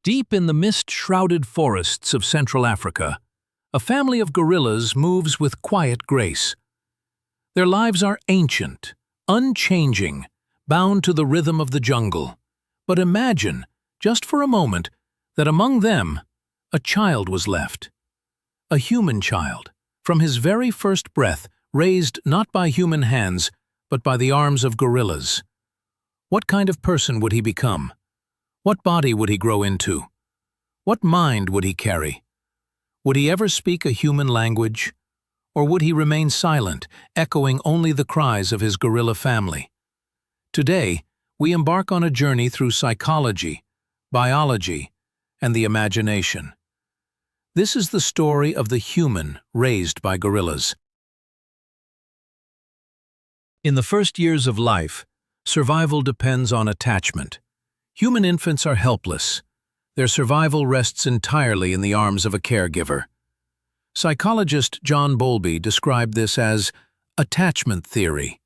Deep in the mist-shrouded forests of Central Africa, a family of gorillas moves with quiet grace. Their lives are ancient, unchanging, bound to the rhythm of the jungle. But imagine, just for a moment, that among them, a child was left. A human child, from his very first breath, raised not by human hands, but by the arms of gorillas. What kind of person would he become? What body would he grow into? What mind would he carry? Would he ever speak a human language? Or would he remain silent, echoing only the cries of his gorilla family? Today, we embark on a journey through psychology, biology, and the imagination. This is the story of the human raised by gorillas. In the first years of life, survival depends on attachment. Human infants are helpless. Their survival rests entirely in the arms of a caregiver. Psychologist John Bowlby described this as attachment theory.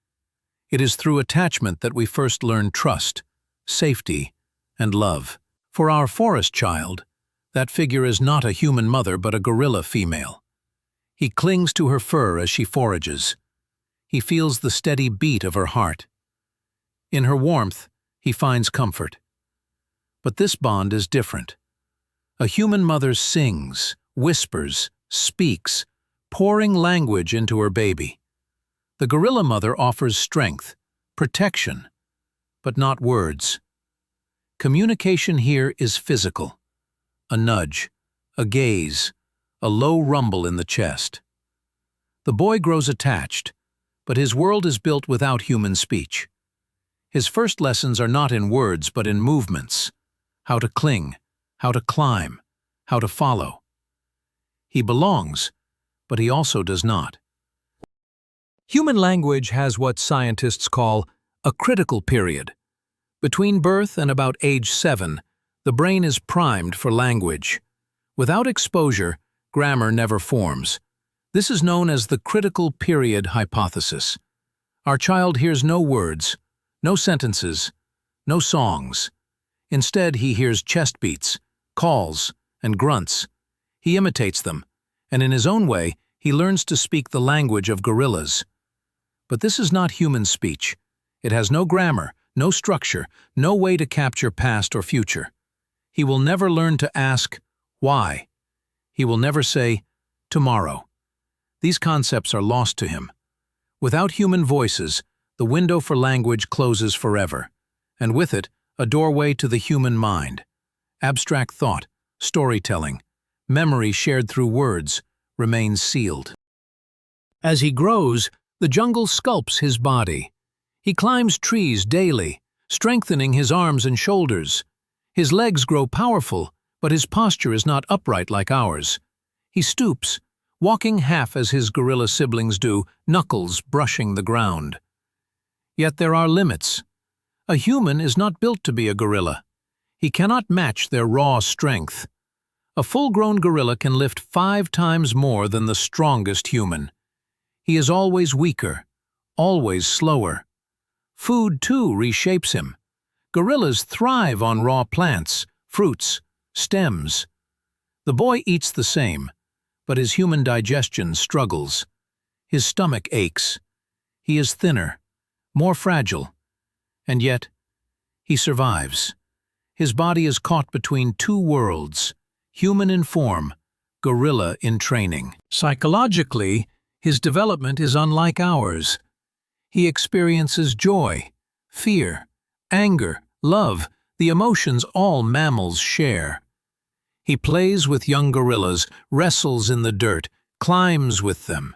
It is through attachment that we first learn trust, safety, and love. For our forest child, that figure is not a human mother but a gorilla female. He clings to her fur as she forages. He feels the steady beat of her heart. In her warmth, he finds comfort. But this bond is different. A human mother sings, whispers, speaks, pouring language into her baby. The gorilla mother offers strength, protection, but not words. Communication here is physical. A nudge, a gaze, a low rumble in the chest. The boy grows attached, but his world is built without human speech. His first lessons are not in words but in movements. How to cling, how to climb, how to follow. He belongs, but he also does not. Human language has what scientists call a critical period. Between birth and about age 7, the brain is primed for language. Without exposure, grammar never forms. This is known as the critical period hypothesis. Our child hears no words, no sentences, no songs. Instead, he hears chest beats, calls, and grunts. He imitates them, and in his own way, he learns to speak the language of gorillas. But this is not human speech. It has no grammar, no structure, no way to capture past or future. He will never learn to ask, why? He will never say, tomorrow. These concepts are lost to him. Without human voices, the window for language closes forever, and with it, a doorway to the human mind. Abstract thought, storytelling, memory shared through words, remains sealed. As he grows, the jungle sculpts his body. He climbs trees daily, strengthening his arms and shoulders. His legs grow powerful, but his posture is not upright like ours. He stoops, walking half as his gorilla siblings do, knuckles brushing the ground. Yet there are limits. A human is not built to be a gorilla. He cannot match their raw strength. A full-grown gorilla can lift 5 times more than the strongest human. He is always weaker, always slower. Food, too, reshapes him. Gorillas thrive on raw plants, fruits, stems. The boy eats the same, but his human digestion struggles. His stomach aches. He is thinner, more fragile. And yet, he survives. His body is caught between 2 worlds, human in form, gorilla in training. Psychologically, his development is unlike ours. He experiences joy, fear, anger, love, the emotions all mammals share. He plays with young gorillas, wrestles in the dirt, climbs with them.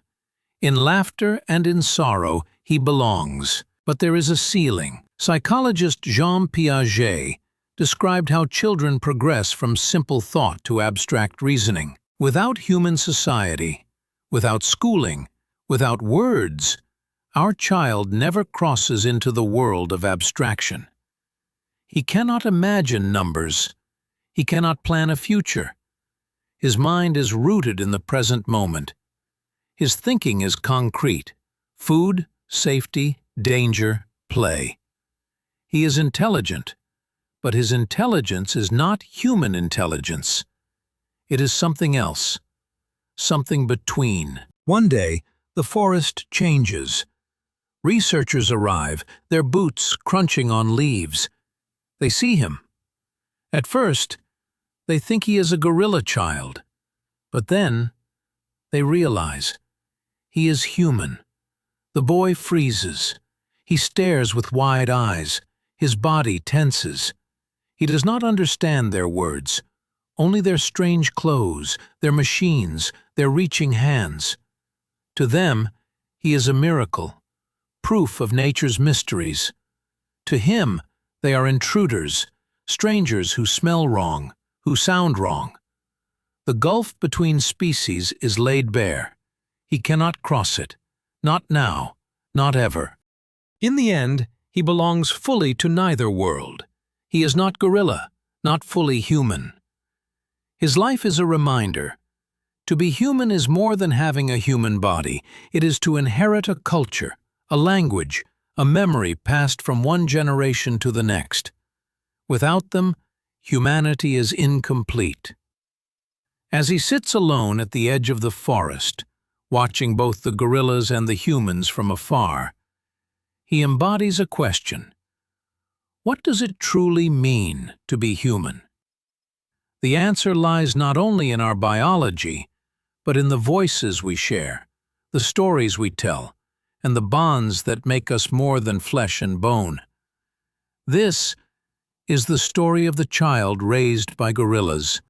In laughter and in sorrow, he belongs. But there is a ceiling. Psychologist Jean Piaget described how children progress from simple thought to abstract reasoning. Without human society, without schooling, without words, our child never crosses into the world of abstraction. He cannot imagine numbers. He cannot plan a future. His mind is rooted in the present moment. His thinking is concrete: food, safety, danger, play. He is intelligent, But his intelligence is not human intelligence. It is something else, something between. One day, the forest changes. Researchers arrive, their boots crunching on leaves. They see him. At first, they think he is a gorilla child. But then, they realize he is human. The boy freezes. He stares with wide eyes. His body tenses. He does not understand their words, only their strange clothes, their machines, their reaching hands. To them, he is a miracle, proof of nature's mysteries. To him, they are intruders, strangers who smell wrong, who sound wrong. The gulf between species is laid bare. He cannot cross it, not now, not ever. In the end, he belongs fully to neither world. He is not gorilla, not fully human. His life is a reminder. To be human is more than having a human body. It is to inherit a culture, a language, a memory passed from one generation to the next. Without them, humanity is incomplete. As he sits alone at the edge of the forest, watching both the gorillas and the humans from afar, he embodies a question. What does it truly mean to be human? The answer lies not only in our biology, but in the voices we share, the stories we tell, and the bonds that make us more than flesh and bone. This is the story of the child raised by gorillas,